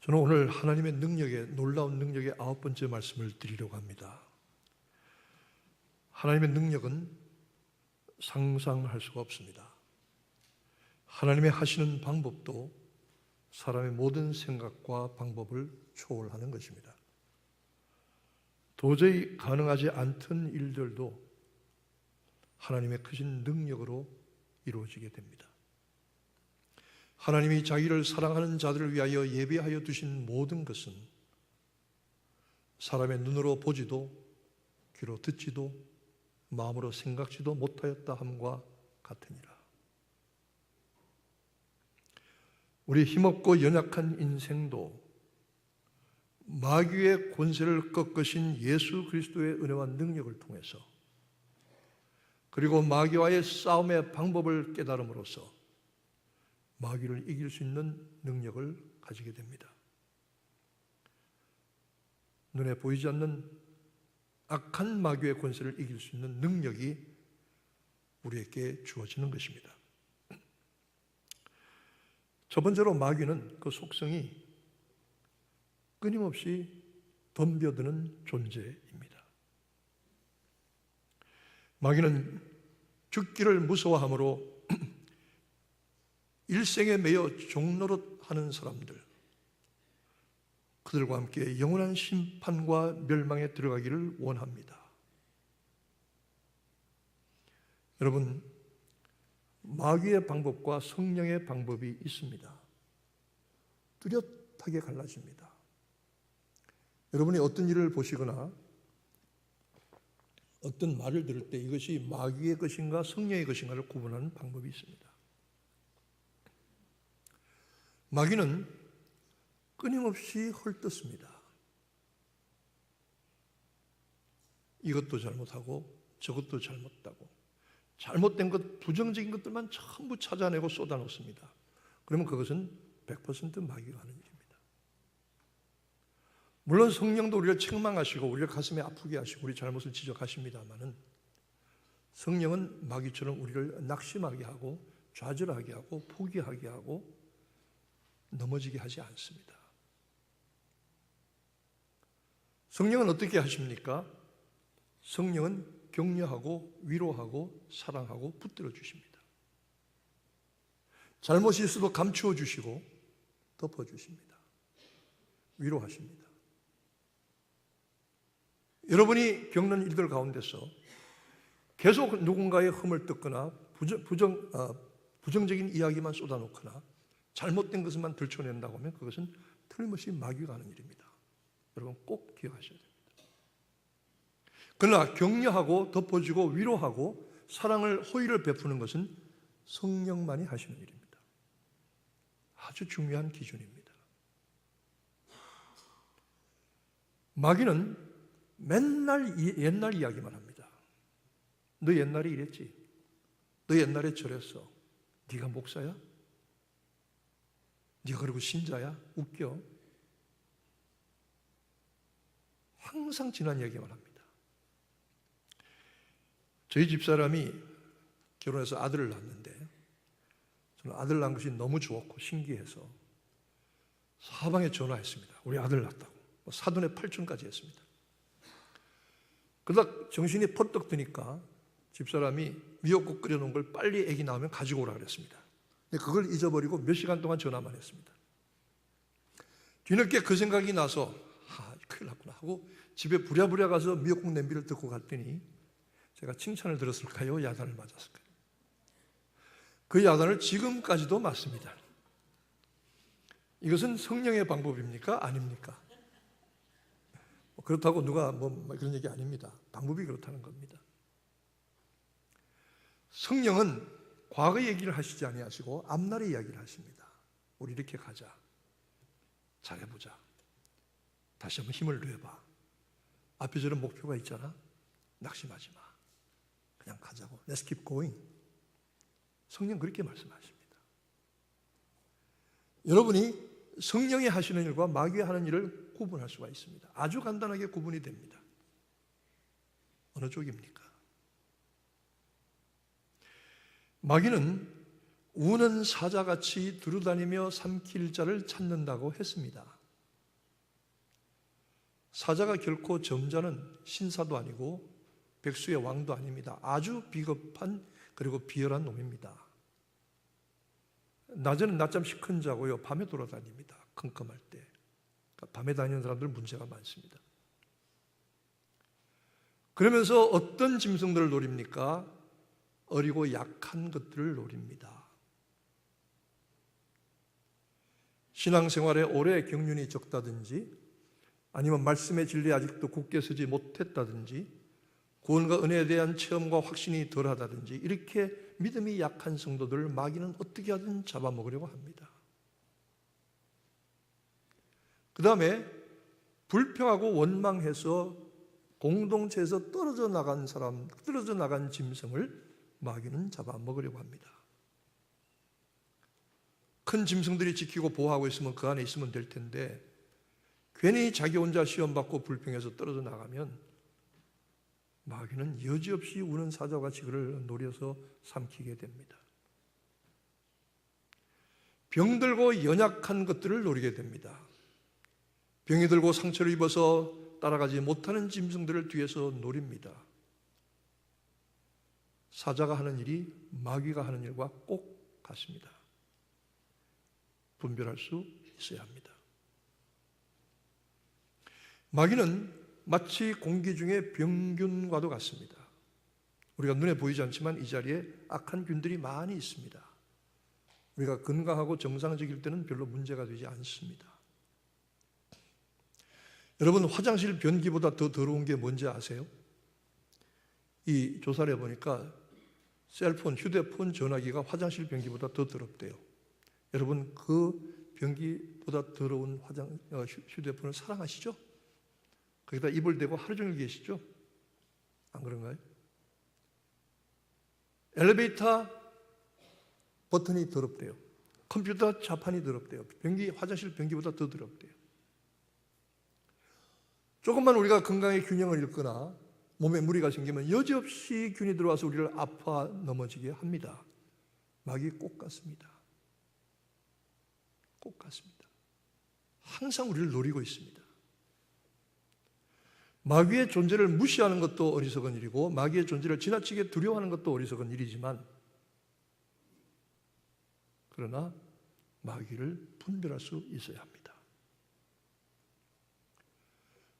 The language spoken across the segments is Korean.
저는 오늘 하나님의 능력의 놀라운 능력의 9번째 말씀을 드리려고 합니다. 하나님의 능력은 상상할 수가 없습니다. 하나님의 하시는 방법도 사람의 모든 생각과 방법을 초월하는 것입니다. 도저히 가능하지 않던 일들도 하나님의 크신 능력으로 이루어지게 됩니다. 하나님이 자기를 사랑하는 자들을 위하여 예비하여 두신 모든 것은 사람의 눈으로 보지도 귀로 듣지도 마음으로 생각지도 못하였다 함과 같으니라. 우리 힘없고 연약한 인생도 마귀의 권세를 꺾으신 예수 그리스도의 은혜와 능력을 통해서, 그리고 마귀와의 싸움의 방법을 깨달음으로써 마귀를 이길 수 있는 능력을 가지게 됩니다. 눈에 보이지 않는 악한 마귀의 권세를 이길 수 있는 능력이 우리에게 주어지는 것입니다. 첫 번째로 마귀는 그 속성이 끊임없이 덤벼드는 존재입니다. 마귀는 죽기를 무서워하므로 일생에 매여 종노릇하는 사람들, 그들과 함께 영원한 심판과 멸망에 들어가기를 원합니다. 여러분, 마귀의 방법과 성령의 방법이 있습니다. 뚜렷하게 갈라집니다. 여러분이 어떤 일을 보시거나 어떤 말을 들을 때 이것이 마귀의 것인가 성령의 것인가를 구분하는 방법이 있습니다. 마귀는 끊임없이 헐뜯습니다. 이것도 잘못하고 저것도 잘못하고 잘못된 것, 부정적인 것들만 전부 찾아내고 쏟아놓습니다. 그러면 그것은 100% 마귀가 하는 일입니다. 물론 성령도 우리를 책망하시고 우리를 가슴에 아프게 하시고 우리 잘못을 지적하십니다마는 성령은 마귀처럼 우리를 낙심하게 하고 좌절하게 하고 포기하게 하고 넘어지게 하지 않습니다. 성령은 어떻게 하십니까? 성령은 격려하고 위로하고 사랑하고 붙들어 주십니다. 잘못이 있어도 감추어 주시고 덮어 주십니다. 위로하십니다. 여러분이 겪는 일들 가운데서 계속 누군가의 흠을 뜯거나 부정적인 이야기만 쏟아놓거나 잘못된 것만 들춰낸다고 하면 그것은 틀림없이 마귀가 하는 일입니다. 여러분 꼭 기억하셔야 됩니다. 그러나 격려하고 덮어주고 위로하고 사랑을 호의를 베푸는 것은 성령만이 하시는 일입니다. 아주 중요한 기준입니다. 마귀는 맨날 옛날 이야기만 합니다. 너 옛날에 이랬지? 너 옛날에 저랬어? 네가 목사야? 네가 그리고 신자야? 웃겨? 항상 지난 얘기만 합니다. 저희 집사람이 결혼해서 아들을 낳았는데 저는 아들 낳은 것이 너무 좋았고 신기해서 사방에 전화했습니다. 우리 아들 낳았다고. 사돈의 8촌까지 했습니다. 그러다 정신이 퍼뜩 드니까 집사람이 미역국 끓여놓은 걸 빨리 아기 나오면 가지고 오라 그랬습니다. 그걸 잊어버리고 몇 시간 동안 전화만 했습니다. 뒤늦게 그 생각이 나서 큰일 났구나 하고 집에 부랴부랴 가서 미역국 냄비를 듣고 갔더니 제가 칭찬을 들었을까요? 야단을 맞았을까요? 그 야단을 지금까지도 맞습니다. 이것은 성령의 방법입니까? 아닙니까? 그렇다고 누가 그런 얘기 아닙니다. 방법이 그렇다는 겁니다. 성령은 과거 얘기를 하시지 아니하시고 앞날의 이야기를 하십니다. 우리 이렇게 가자. 잘해보자. 다시 한번 힘을 내봐. 앞에 저런 목표가 있잖아. 낙심하지 마. 그냥 가자고. Let's keep going. 성령 그렇게 말씀하십니다. 여러분이 성령이 하시는 일과 마귀의 하는 일을 구분할 수가 있습니다. 아주 간단하게 구분이 됩니다. 어느 쪽입니까? 마귀는 우는 사자같이 두루다니며 삼킬 자를 찾는다고 했습니다. 사자가 결코 점잖은 신사도 아니고 백수의 왕도 아닙니다. 아주 비겁한 그리고 비열한 놈입니다. 낮에는 낮잠 시큰 자고요, 밤에 돌아다닙니다. 컴컴할 때. 밤에 다니는 사람들은 문제가 많습니다. 그러면서 어떤 짐승들을 노립니까? 어리고 약한 것들을 노립니다. 신앙생활에 오래 경륜이 적다든지, 아니면 말씀의 진리에 아직도 굳게 서지 못했다든지, 구원과 은혜에 대한 체험과 확신이 덜하다든지, 이렇게 믿음이 약한 성도들을 마귀는 어떻게 하든 잡아먹으려고 합니다. 그 다음에 불평하고 원망해서 공동체에서 떨어져 나간 사람, 떨어져 나간 짐승을 마귀는 잡아먹으려고 합니다. 큰 짐승들이 지키고 보호하고 있으면 그 안에 있으면 될 텐데, 괜히 자기 혼자 시험받고 불평해서 떨어져 나가면 마귀는 여지없이 우는 사자같이 그를 노려서 삼키게 됩니다. 병들고 연약한 것들을 노리게 됩니다. 병이 들고 상처를 입어서 따라가지 못하는 짐승들을 뒤에서 노립니다. 사자가 하는 일이 마귀가 하는 일과 꼭 같습니다. 분별할 수 있어야 합니다. 마귀는 마치 공기 중에 병균과도 같습니다. 우리가 눈에 보이지 않지만 이 자리에 악한 균들이 많이 있습니다. 우리가 건강하고 정상적일 때는 별로 문제가 되지 않습니다. 여러분, 화장실 변기보다 더 더러운 게 뭔지 아세요? 이 조사를 해보니까 셀폰, 휴대폰 전화기가 화장실 변기보다 더 더럽대요. 여러분, 그 변기보다 더러운 휴대폰을 사랑하시죠? 거기다 입을 대고 하루 종일 계시죠? 안 그런가요? 엘리베이터 버튼이 더럽대요. 컴퓨터 자판이 더럽대요. 화장실 변기보다 더 더럽대요. 조금만 우리가 건강의 균형을 잃거나 몸에 무리가 생기면 여지없이 균이 들어와서 우리를 아파 넘어지게 합니다. 마귀 꼭 같습니다. 꼭 같습니다. 항상 우리를 노리고 있습니다. 마귀의 존재를 무시하는 것도 어리석은 일이고, 마귀의 존재를 지나치게 두려워하는 것도 어리석은 일이지만, 그러나 마귀를 분별할 수 있어야 합니다.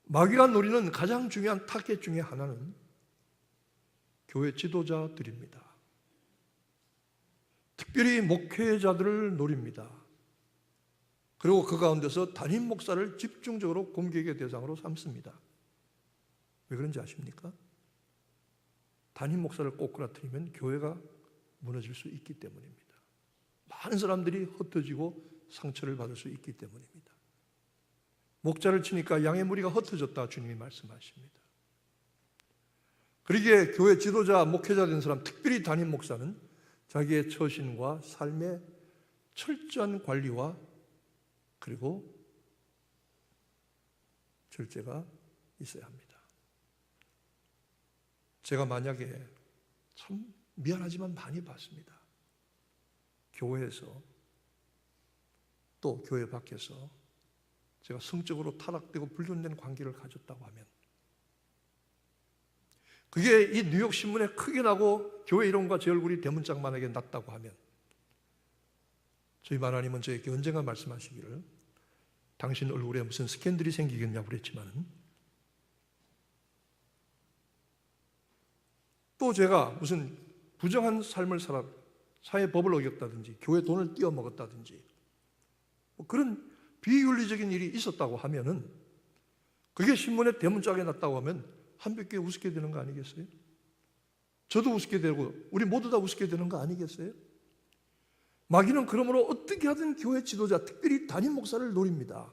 마귀가 노리는 가장 중요한 타겟 중에 하나는 교회 지도자들입니다. 특별히 목회자들을 노립니다. 그리고 그 가운데서 담임 목사를 집중적으로 공격의 대상으로 삼습니다. 왜 그런지 아십니까? 담임 목사를 꼬꾸라뜨리면 교회가 무너질 수 있기 때문입니다. 많은 사람들이 흩어지고 상처를 받을 수 있기 때문입니다. 목자를 치니까 양의 무리가 흩어졌다, 주님이 말씀하십니다. 그러기에 교회 지도자, 목회자 된 사람, 특별히 담임 목사는 자기의 처신과 삶의 철저한 관리와 그리고 절제가 있어야 합니다. 제가 만약에 참 미안하지만 많이 봤습니다. 교회에서 또 교회 밖에서 제가 성적으로 타락되고 불륜된 관계를 가졌다고 하면, 그게 이 뉴욕 신문에 크게 나고 교회 이름과 제 얼굴이 대문짝만하게 났다고 하면, 저희 하나님은 저에게 언젠가 말씀하시기를 당신 얼굴에 무슨 스캔들이 생기겠냐고 그랬지만, 또 제가 무슨 부정한 삶을 살아 사회 법을 어겼다든지 교회 돈을 띄어먹었다든지 그런 비윤리적인 일이 있었다고 하면은, 그게 신문에 대문짝에 났다고 하면 한백교회 우습게 되는 거 아니겠어요? 저도 우습게 되고 우리 모두 다 우습게 되는 거 아니겠어요? 마귀는 그러므로 어떻게 하든 교회 지도자, 특별히 담임 목사를 노립니다.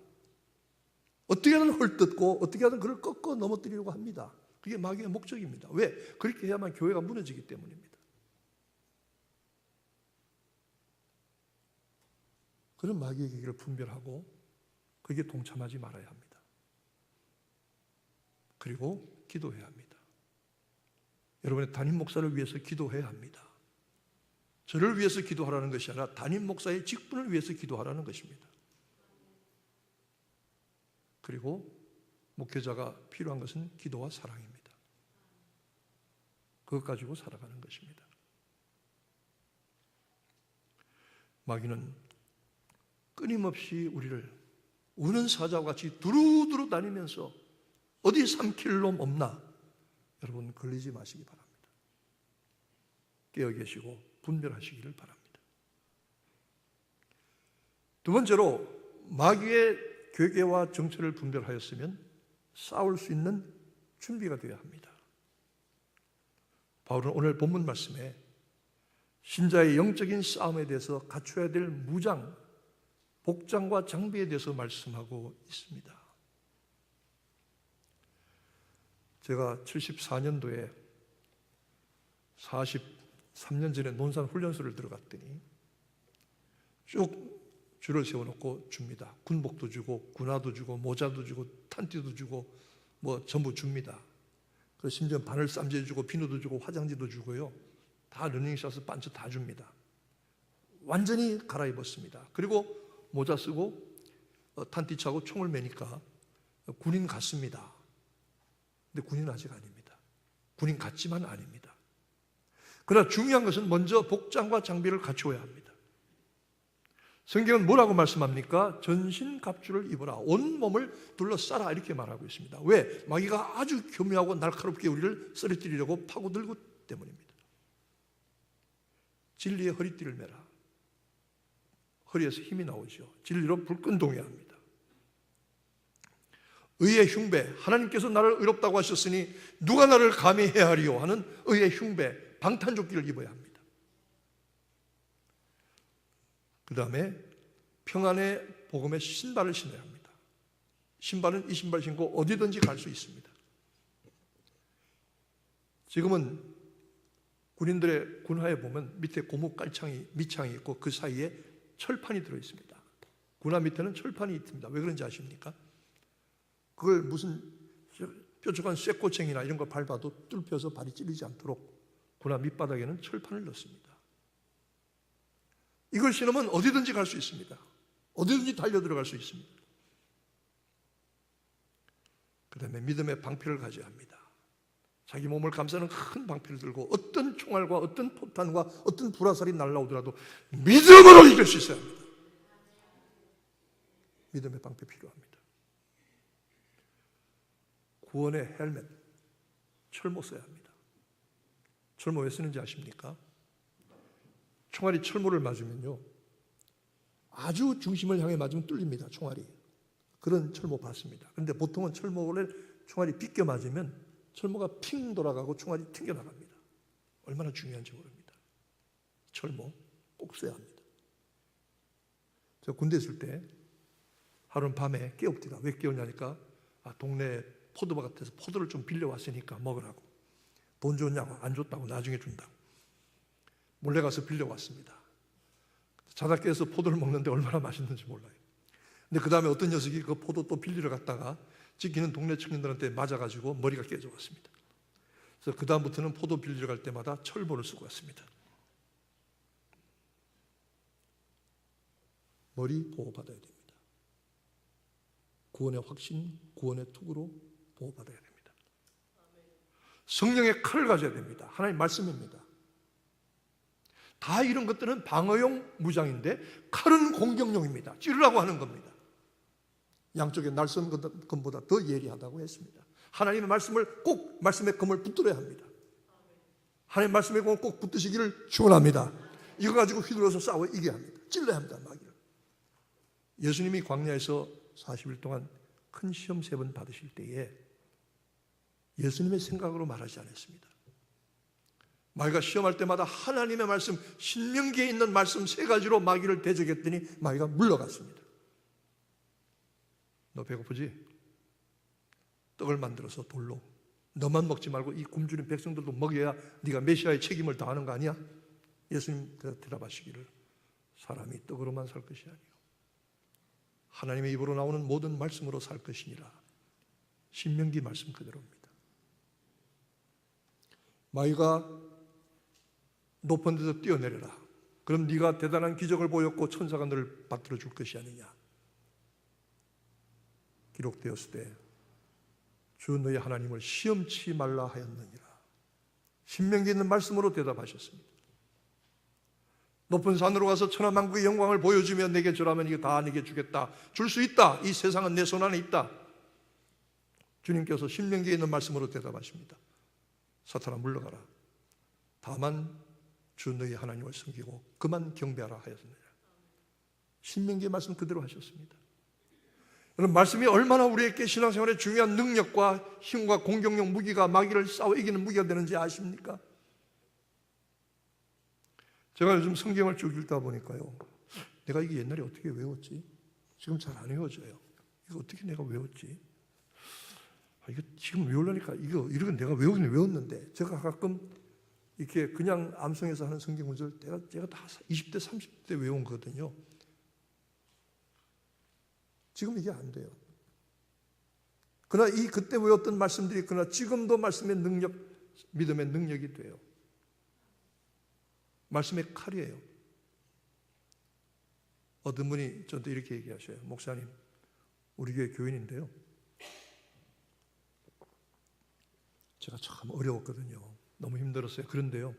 어떻게 하든 헐뜯고 어떻게 하든 그를 꺾어 넘어뜨리려고 합니다. 그게 마귀의 목적입니다. 왜? 그렇게 해야만 교회가 무너지기 때문입니다. 그런 마귀의 계기를 분별하고 거기에 동참하지 말아야 합니다. 그리고 기도해야 합니다. 여러분의 담임 목사를 위해서 기도해야 합니다. 저를 위해서 기도하라는 것이 아니라 담임 목사의 직분을 위해서 기도하라는 것입니다. 그리고 목회자가 필요한 것은 기도와 사랑입니다. 그것 가지고 살아가는 것입니다. 마귀는 끊임없이 우리를 우는 사자와 같이 두루두루 다니면서 어디 삼킬 놈 없나? 여러분 걸리지 마시기 바랍니다. 깨어 계시고 분별하시기를 바랍니다. 두 번째로 마귀의 괴계와 정체를 분별하였으면 싸울 수 있는 준비가 되어야 합니다. 바울은 오늘 본문 말씀에 신자의 영적인 싸움에 대해서 갖춰야 될 무장, 복장과 장비에 대해서 말씀하고 있습니다. 제가 74년도에 43년 전에 논산 훈련소를 들어갔더니 쭉 줄을 세워놓고 줍니다. 군복도 주고 군화도 주고 모자도 주고 탄띠도 주고 뭐 전부 줍니다. 그래서 심지어 바늘 쌈재 주고 비누도 주고 화장지도 주고요. 다 러닝샷을 반쯤 다 줍니다. 완전히 갈아입었습니다. 그리고 모자 쓰고 탄띠 차고 총을 매니까 군인 같습니다. 근데 군인 아직 아닙니다. 군인 같지만 아닙니다. 그러나 중요한 것은 먼저 복장과 장비를 갖추어야 합니다. 성경은 뭐라고 말씀합니까? 전신갑주를 입어라. 온몸을 둘러싸라 이렇게 말하고 있습니다. 왜? 마귀가 아주 교묘하고 날카롭게 우리를 쓰러뜨리려고 파고들기 때문입니다. 진리의 허리띠를 매라. 허리에서 힘이 나오죠. 진리로 불끈동해야 합니다. 의의 흉배, 하나님께서 나를 의롭다고 하셨으니 누가 나를 감히 해하리요 하는 의의 흉배, 방탄조끼를 입어야 합니다. 그 다음에 평안의 복음의 신발을 신어야 합니다. 신발은 이 신발 신고 어디든지 갈 수 있습니다. 지금은 군인들의 군화에 보면 밑에 고무 깔창이, 밑창이 있고 그 사이에 철판이 들어있습니다. 군화 밑에는 철판이 있습니다. 왜 그런지 아십니까? 그걸 무슨 뾰족한 쇠꼬챙이나 이런 거 밟아도 뚫혀서 발이 찔리지 않도록 군화 밑바닥에는 철판을 넣습니다. 이걸 신으면 어디든지 갈 수 있습니다. 어디든지 달려들어갈 수 있습니다. 그 다음에 믿음의 방패를 가져야 합니다. 자기 몸을 감싸는 큰 방패를 들고 어떤 총알과 어떤 포탄과 어떤 불화살이 날라오더라도 믿음으로 이길 수 있어야 합니다. 믿음의 방패 필요합니다. 구원의 헬멧, 철모 써야 합니다. 철모 왜 쓰는지 아십니까? 총알이 철모를 맞으면요 아주 중심을 향해 맞으면 뚫립니다. 총알이. 그런 철모 받습니다. 그런데 보통은 철모를 총알이 빗겨 맞으면 철모가 핑 돌아가고 총알이 튕겨나갑니다. 얼마나 중요한지 모릅니다. 철모 꼭 써야 합니다. 저 군대 있을 때 하루는 밤에 깨웁니다. 왜 깨우냐니까 동네 포도밭 같아서 포도를 좀 빌려왔으니까 먹으라고. 돈 줬냐고. 안 줬다고. 나중에 준다고. 몰래 가서 빌려왔습니다. 자다 깨서 포도를 먹는데 얼마나 맛있는지 몰라요. 근데 그 다음에 어떤 녀석이 그 포도 또 빌리러 갔다가 지키는 동네 청년들한테 맞아가지고 머리가 깨져갔습니다. 그래서 그 다음부터는 포도 빌리러 갈 때마다 철모를 쓰고 왔습니다. 머리 보호받아야 됩니다. 구원의 확신, 구원의 투구로 보호받아야 됩니다. 성령의 칼을 가져야 됩니다. 하나님 말씀입니다. 다 이런 것들은 방어용 무장인데 칼은 공격용입니다. 찌르라고 하는 겁니다. 양쪽에 날선 검보다 더 예리하다고 했습니다. 하나님의 말씀을 꼭 말씀의 검을 붙들어야 합니다. 하나님의 말씀의 검을 꼭 붙드시기를 축원합니다. 이거 가지고 휘둘러서 싸워 이겨야 합니다. 찔러야 합니다. 마귀를. 예수님이 광야에서 40일 동안 큰 시험 3번 받으실 때에 예수님의 생각으로 말하지 않았습니다. 마귀가 시험할 때마다 하나님의 말씀, 신명기에 있는 말씀 3가지로 마귀를 대적했더니 마귀가 물러갔습니다. 너 배고프지? 떡을 만들어서 돌로 너만 먹지 말고 이 굶주린 백성들도 먹여야 네가 메시아의 책임을 다하는 거 아니야? 예수님 대답하시기를 사람이 떡으로만 살 것이 아니요 하나님의 입으로 나오는 모든 말씀으로 살 것이니라. 신명기 말씀 그대로입니다. 마귀가 높은 데서 뛰어내려라. 그럼 네가 대단한 기적을 보였고 천사가 너를 받들어 줄 것이 아니냐. 기록되었을 때 주 너희 하나님을 시험치 말라 하였느니라. 신명기에 있는 말씀으로 대답하셨습니다. 높은 산으로 가서 천하만국의 영광을 보여주며 내게 절하면 이거 다 내게 주겠다. 줄 수 있다. 이 세상은 내 손 안에 있다. 주님께서 신명기에 있는 말씀으로 대답하십니다. 사탄아 물러가라. 다만 주 너희 하나님을 섬기고 그만 경배하라 하였느니라. 신명기의 말씀 그대로 하셨습니다. 여러분, 말씀이 얼마나 우리에게 신앙생활에 중요한 능력과 힘과 공격력 무기가, 마귀를 싸워 이기는 무기가 되는지 아십니까? 제가 요즘 성경을 쭉 읽다 보니까요, 내가 이게 옛날에 어떻게 외웠지? 지금 잘 안 외워져요. 이거 어떻게 내가 외웠지? 이거 지금 외우려니까 이건 내가 외우긴 외웠는데, 제가 가끔 이렇게 그냥 암송해서 하는 성경 문제를 제가 다 20대, 30대 외운 거거든요. 지금 이게 안 돼요. 그러나 그때 외웠던 말씀들이 그러나 지금도 말씀의 능력, 믿음의 능력이 돼요. 말씀의 칼이에요. 어떤 분이 저한테 이렇게 얘기하셔요. 목사님, 우리 교회 교인인데요, 제가 참 어려웠거든요. 너무 힘들었어요. 그런데요,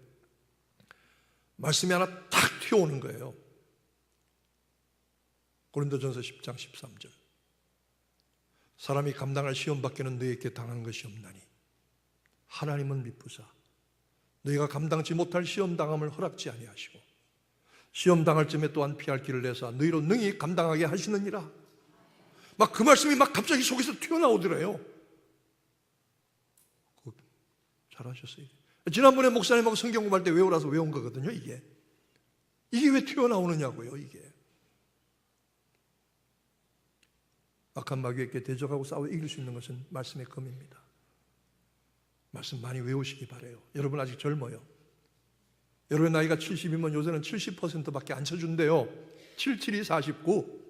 말씀이 하나 탁 튀어오는 거예요. 고린도전서 10장 13절. 사람이 감당할 시험 밖에는 너희에게 당한 것이 없나니 하나님은 미쁘사 너희가 감당치 못할 시험 당함을 허락지 아니하시고 시험 당할 쯤에 또한 피할 길을 내사 너희로 능히 감당하게 하시느니라. 막 그 말씀이 막 갑자기 속에서 튀어나오더래요. 잘하셨어요. 지난번에 목사님하고 성경 공부할 때 외우라서 외운 거거든요. 이게 왜 튀어나오느냐고요. 이게 악한 마귀에게 대적하고 싸워 이길 수 있는 것은 말씀의 검입니다. 말씀 많이 외우시기 바라요. 여러분 아직 젊어요. 여러분의 나이가 70이면 요새는 70%밖에 안 쳐준대요. 77이 49.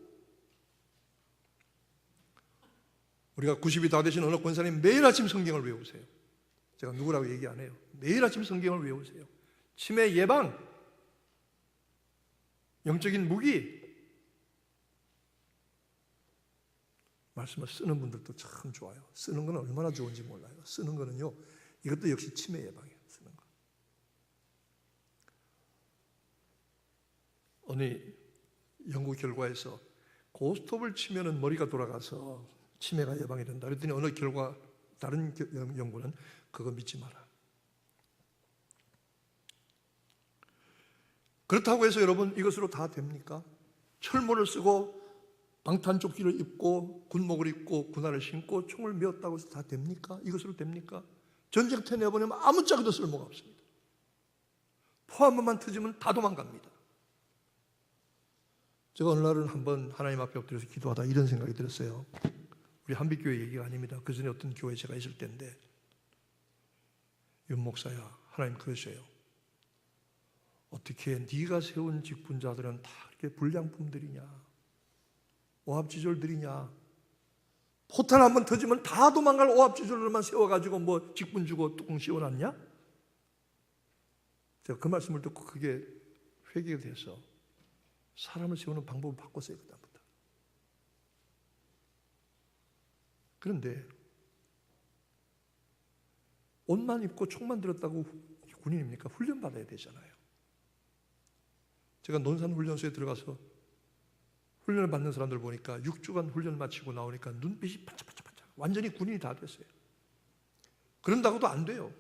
우리가 90이 다 되신 어느 권사님 매일 아침 성경을 외우세요. 제가 누구라고 얘기 안 해요. 매일 아침 성경을 외우세요. 치매 예방, 영적인 무기, 말씀을 쓰는 분들도 참 좋아요. 쓰는 건 얼마나 좋은지 몰라요. 쓰는 거는요, 이것도 역시 치매 예방이에요. 쓰는 거. 어느 연구 결과에서 고스톱을 치면은 머리가 돌아가서 치매가 예방이 된다. 그랬더니 어느 결과, 다른 연구는 그거 믿지 마라. 그렇다고 해서 여러분 이것으로 다 됩니까? 철모를 쓰고 방탄조끼를 입고 군목을 입고 군화를 신고 총을 메었다고 해서 다 됩니까? 이것으로 됩니까? 전쟁터 내보내면 아무짝에도 쓸모가 없습니다. 포 한 번만 터지면 다 도망갑니다. 제가 어느 날은 한번 하나님 앞에 엎드려서 기도하다 이런 생각이 들었어요. 우리 한빛교회 얘기가 아닙니다. 그 전에 어떤 교회에 제가 있을 때인데, 윤 목사야, 하나님 그러셔요. 어떻게 네가 세운 직분자들은 다 이렇게 불량품들이냐, 오합지졸들이냐, 포탄 한번 터지면 다 도망갈 오합지졸들만 세워가지고 뭐 직분 주고 뚜껑 씌워놨냐? 제가 그 말씀을 듣고 그게 회개가 돼서 사람을 세우는 방법을 바꿨어요. 그다음부터. 그런데 옷만 입고 총만 들었다고 군인입니까? 훈련받아야 되잖아요. 제가 논산훈련소에 들어가서 훈련을 받는 사람들 보니까 6주간 훈련 마치고 나오니까 눈빛이 반짝반짝반짝, 완전히 군인이 다 됐어요. 그런다고도 안 돼요.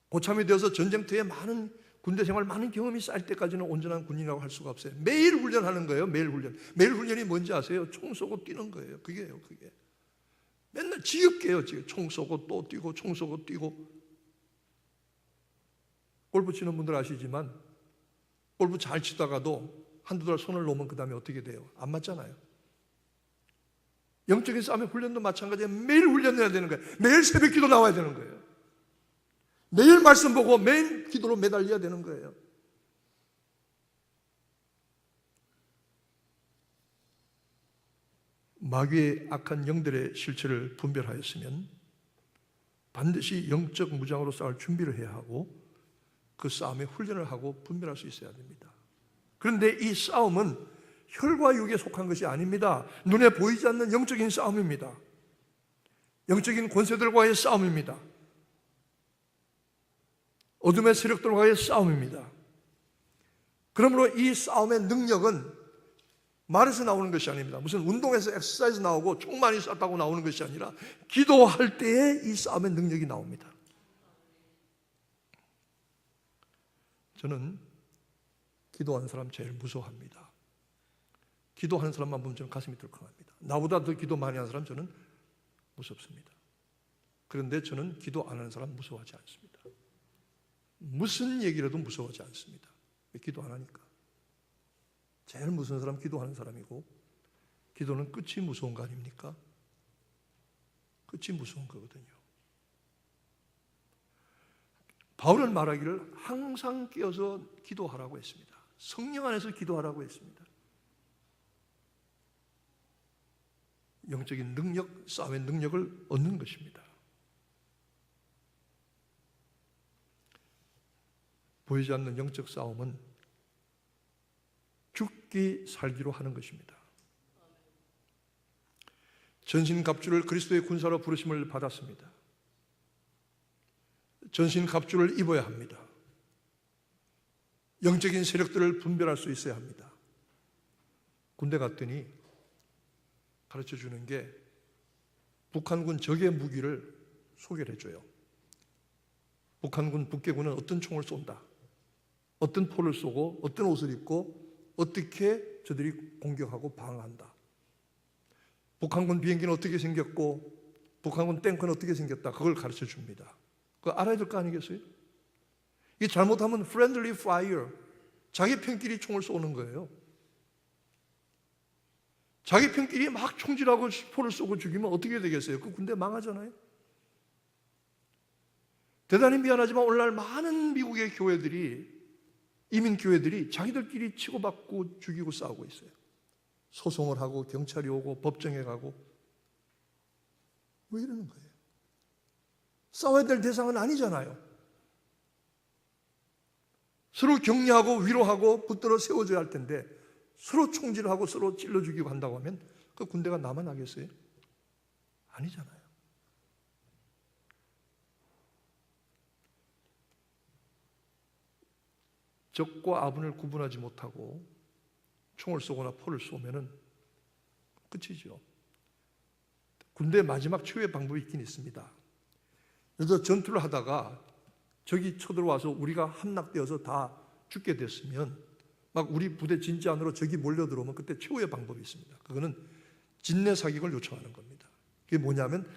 고참이 되어서 전쟁터에 많은 군대 생활, 많은 경험이 쌓일 때까지는 온전한 군인이라고 할 수가 없어요. 매일 훈련하는 거예요. 매일 훈련. 매일 훈련이 뭔지 아세요? 총 쏘고 뛰는 거예요. 그게요. 그게 맨날 지겹게 해요. 지금 총 쏘고 또 뛰고 총 쏘고 뛰고. 골프 치는 분들 아시지만 골프 잘 치다가도 한두 달 손을 놓으면 그 다음에 어떻게 돼요? 안 맞잖아요. 영적인 싸움의 훈련도 마찬가지예요. 매일 훈련해야 되는 거예요. 매일 새벽 기도 나와야 되는 거예요. 매일 말씀 보고 매일 기도로 매달려야 되는 거예요. 마귀의 악한 영들의 실체를 분별하였으면 반드시 영적 무장으로 싸울 준비를 해야 하고 그 싸움에 훈련을 하고 분별할 수 있어야 됩니다. 그런데 이 싸움은 혈과 육에 속한 것이 아닙니다. 눈에 보이지 않는 영적인 싸움입니다. 영적인 권세들과의 싸움입니다. 어둠의 세력들과의 싸움입니다. 그러므로 이 싸움의 능력은 말에서 나오는 것이 아닙니다. 무슨 운동에서 엑서사이즈 나오고 총 많이 쐈다고 나오는 것이 아니라 기도할 때에 이 싸움의 능력이 나옵니다. 저는 기도하는 사람 제일 무서워합니다. 기도하는 사람만 보면 저는 가슴이 덜컹합니다. 나보다 더 기도 많이 하는 사람 저는 무섭습니다. 그런데 저는 기도 안 하는 사람 무서워하지 않습니다. 무슨 얘기라도 무서워하지 않습니다. 왜? 기도 안 하니까. 제일 무서운 사람 기도하는 사람이고, 기도는 끝이 무서운 거 아닙니까? 끝이 무서운 거거든요. 바울은 말하기를 항상 깨어서 기도하라고 했습니다. 성령 안에서 기도하라고 했습니다. 영적인 능력, 싸움의 능력을 얻는 것입니다. 보이지 않는 영적 싸움은 죽기 살기로 하는 것입니다. 전신갑주를 그리스도의 군사로 부르심을 받았습니다. 전신갑주를 입어야 합니다. 영적인 세력들을 분별할 수 있어야 합니다. 군대 갔더니 가르쳐주는 게 북한군 적의 무기를 소개를 해줘요. 북한군, 북계군은 어떤 총을 쏜다, 어떤 포를 쏘고 어떤 옷을 입고 어떻게 저들이 공격하고 방어한다. 북한군 비행기는 어떻게 생겼고 북한군 탱크는 어떻게 생겼다. 그걸 가르쳐 줍니다. 그거 알아야 될 거 아니겠어요? 이게 잘못하면 friendly fire, 자기 편끼리 총을 쏘는 거예요. 자기 편끼리 막 총질하고 포를 쏘고 죽이면 어떻게 되겠어요? 그 군대 망하잖아요. 대단히 미안하지만 오늘날 많은 미국의 교회들이, 이민교회들이 자기들끼리 치고받고 죽이고 싸우고 있어요. 소송을 하고 경찰이 오고 법정에 가고. 왜 이러는 거예요? 싸워야 될 대상은 아니잖아요. 서로 격려하고 위로하고 붙들어 세워줘야 할 텐데 서로 총질하고 서로 찔러 죽이고 한다고 하면 그 군대가 남아나겠어요? 아니잖아요. 적과 아분을 구분하지 못하고 총을 쏘거나 포를 쏘면은 끝이죠. 군대의 마지막 최후의 방법이 있긴 있습니다. 그래서 전투를 하다가 적이 쳐들어와서 우리가 함락되어서 다 죽게 됐으면 막 우리 부대 진지 안으로 적이 몰려들어오면 그때 최후의 방법이 있습니다. 그거는 진내 사격을 요청하는 겁니다. 그게 뭐냐면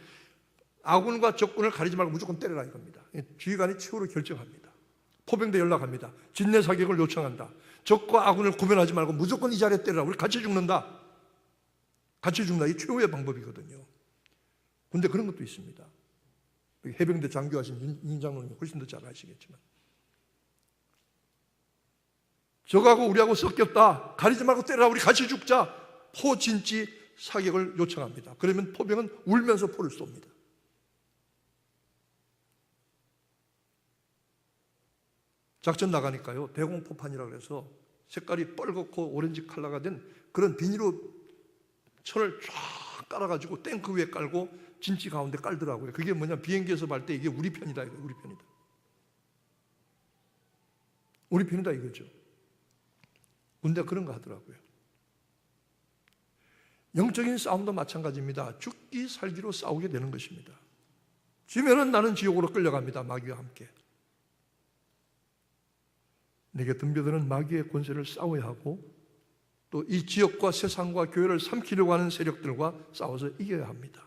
아군과 적군을 가리지 말고 무조건 때려라 이겁니다. 지휘관이 최후로 결정합니다. 포병대 연락합니다. 진내 사격을 요청한다. 적과 아군을 구별하지 말고 무조건 이 자리에 때려라. 우리 같이 죽는다. 같이 죽는다. 이 최후의 방법이거든요. 근데 그런 것도 있습니다. 해병대 장교하신 윤 장로님 훨씬 더 잘 아시겠지만 적하고 우리하고 섞였다. 가리지 말고 때려라. 우리 같이 죽자. 포진지 사격을 요청합니다. 그러면 포병은 울면서 포를 쏩니다. 작전 나가니까요, 대공포판이라고 해서 색깔이 뻘겋고 오렌지 컬러가 된 그런 비닐로 천을 쫙 깔아가지고 탱크 위에 깔고 진지 가운데 깔더라고요. 그게 뭐냐, 비행기에서 볼 때 이게 우리 편이다, 이거 우리 편이다. 우리 편이다 이거죠. 군대가 그런 거 하더라고요. 영적인 싸움도 마찬가지입니다. 죽기 살기로 싸우게 되는 것입니다. 지면은 나는 지옥으로 끌려갑니다. 마귀와 함께. 내게 덤벼드는 마귀의 권세를 싸워야 하고 또 이 지역과 세상과 교회를 삼키려고 하는 세력들과 싸워서 이겨야 합니다.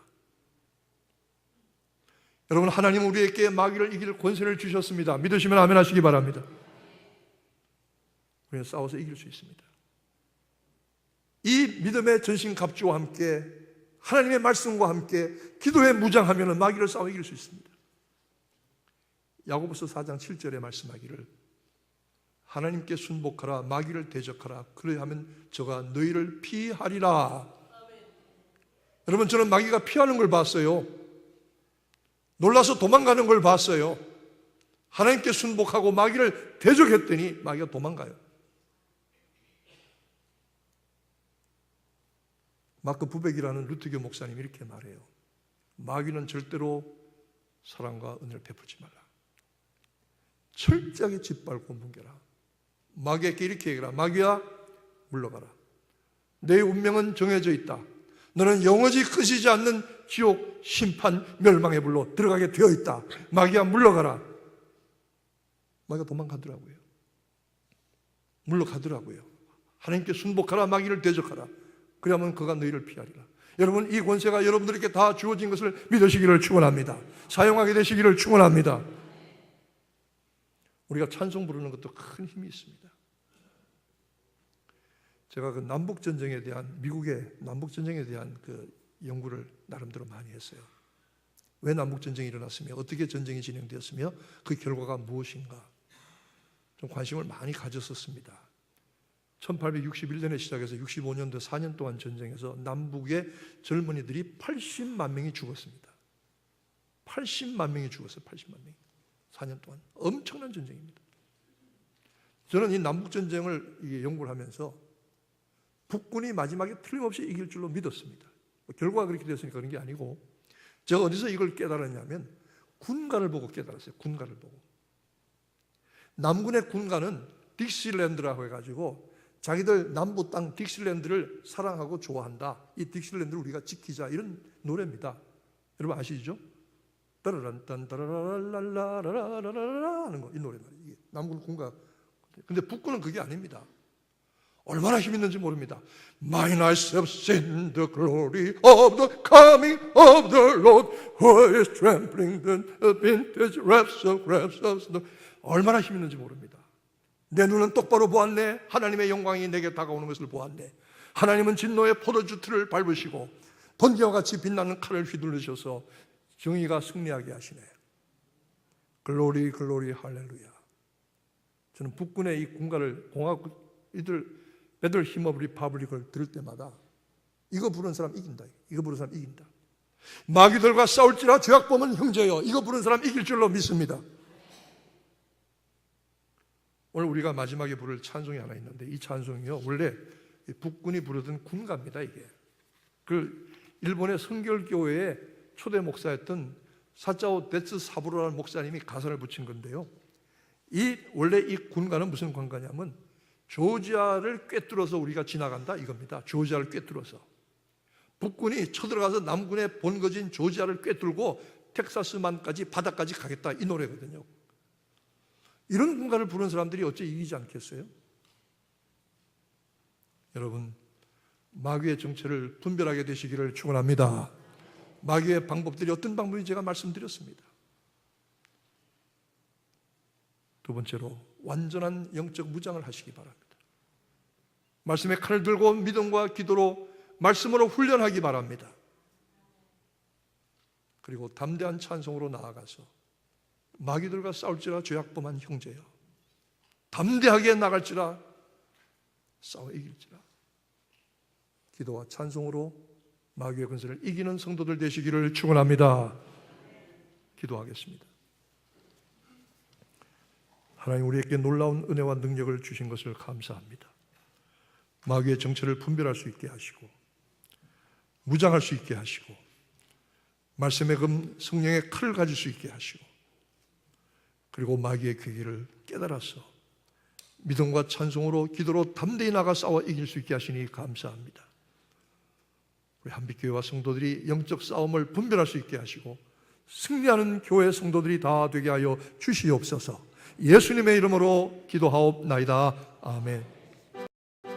여러분, 하나님 우리에게 마귀를 이길 권세를 주셨습니다. 믿으시면 아멘 하시기 바랍니다. 우리는 싸워서 이길 수 있습니다. 이 믿음의 전신갑주와 함께 하나님의 말씀과 함께 기도에 무장하면 마귀를 싸워 이길 수 있습니다. 야고보서 4장 7절에 말씀하기를 하나님께 순복하라, 마귀를 대적하라, 그래야하면 저가 너희를 피하리라. 여러분, 저는 마귀가 피하는 걸 봤어요. 놀라서 도망가는 걸 봤어요. 하나님께 순복하고 마귀를 대적했더니 마귀가 도망가요. 마크 부백이라는 루트교 목사님이 이렇게 말해요. 마귀는 절대로 사랑과 은혜를 베풀지 말라. 철저하게 짓밟고 뭉개라. 마귀에게 이렇게 얘기해라. 마귀야, 물러가라. 내 운명은 정해져 있다. 너는 영원히 끄시지 않는 지옥, 심판, 멸망의 불로 들어가게 되어 있다. 마귀야, 물러가라. 마귀가 도망가더라고요. 물러가더라고요. 하나님께 순복하라. 마귀를 대적하라. 그러면 그가 너희를 피하리라. 여러분, 이 권세가 여러분들에게 다 주어진 것을 믿으시기를 축원합니다. 사용하게 되시기를 축원합니다. 우리가 찬송 부르는 것도 큰 힘이 있습니다. 제가 그 남북전쟁에 대한, 미국의 남북전쟁에 대한 그 연구를 나름대로 많이 했어요. 왜 남북전쟁이 일어났으며 어떻게 전쟁이 진행되었으며 그 결과가 무엇인가 좀 관심을 많이 가졌었습니다. 1861년에 시작해서 65년도 4년 동안 전쟁에서 남북의 젊은이들이 80만 명이 죽었습니다. 80만 명이 죽었어요. 80만 명이. 4년 동안. 엄청난 전쟁입니다. 저는 이 남북전쟁을 연구를 하면서 북군이 마지막에 틀림없이 이길 줄로 믿었습니다. 결과가 그렇게 됐으니까 그런 게 아니고, 제가 어디서 이걸 깨달았냐면 군가를 보고 깨달았어요. 군가를 보고. 남군의 군가는 딕실랜드라고 해가지고 자기들 남부 땅 딕실랜드를 사랑하고 좋아한다. 이 딕실랜드를 우리가 지키자. 이런 노래입니다. 여러분 아시죠? 따라란딴 따라라랄랄라라라라라 하는 거, 이 노래 말이에요. 남군 군가. 근데 북군은 그게 아닙니다. 얼마나 힘 있는지 모릅니다. Mine eyes have seen the glory of the coming of the Lord, who is trampling the vintage wraps of snow. 얼마나 힘 있는지 모릅니다. 내 눈은 똑바로 보았네. 하나님의 영광이 내게 다가오는 것을 보았네. 하나님은 진노의 포도주 틀을 밟으시고 번개와 같이 빛나는 칼을 휘둘르셔서 정의가 승리하게 하시네. 글로리 글로리 할렐루야. 저는 북군의 이 군가를 공화국 이들 배들 힘업 리퍼블릭을 들을 때마다 이거 부르는 사람 이긴다. 이거 부르는 사람 이긴다. 마귀들과 싸울지라 죄악범은 형제여. 이거 부르는 사람 이길 줄로 믿습니다. 오늘 우리가 마지막에 부를 찬송이 하나 있는데 이 찬송이요, 원래 북군이 부르던 군가입니다. 이게 그 일본의 성결교회의 초대 목사였던 사짜오 데츠 사부로라는 목사님이 가사를 붙인 건데요, 원래 이 군가는 무슨 군가냐면 조지아를 꿰뚫어서 우리가 지나간다 이겁니다. 조지아를 꿰뚫어서 북군이 쳐들어가서 남군의 본거지인 조지아를 꿰뚫고 텍사스만까지 바다까지 가겠다, 이 노래거든요. 이런 군가를 부르는 사람들이 어째 이기지 않겠어요? 여러분, 마귀의 정체를 분별하게 되시기를 축원합니다. 마귀의 방법들이 어떤 방법인지 제가 말씀드렸습니다. 두 번째로 완전한 영적 무장을 하시기 바랍니다. 말씀의 칼을 들고 믿음과 기도로 말씀으로 훈련하기 바랍니다. 그리고 담대한 찬송으로 나아가서 마귀들과 싸울지라 죄악범한 형제여, 담대하게 나갈지라 싸워 이길지라. 기도와 찬송으로 마귀의 근세를 이기는 성도들 되시기를 축원합니다. 기도하겠습니다. 하나님, 우리에게 놀라운 은혜와 능력을 주신 것을 감사합니다. 마귀의 정체를 분별할 수 있게 하시고 무장할 수 있게 하시고 말씀의 금 성령의 칼을 가질 수 있게 하시고, 그리고 마귀의 괴기를 깨달아서 믿음과 찬송으로 기도로 담대히 나가 싸워 이길 수 있게 하시니 감사합니다. 우리 한빛교회와 성도들이 영적 싸움을 분별할 수 있게 하시고 승리하는 교회 성도들이 다 되게 하여 주시옵소서. 예수님의 이름으로 기도하옵나이다. 아멘.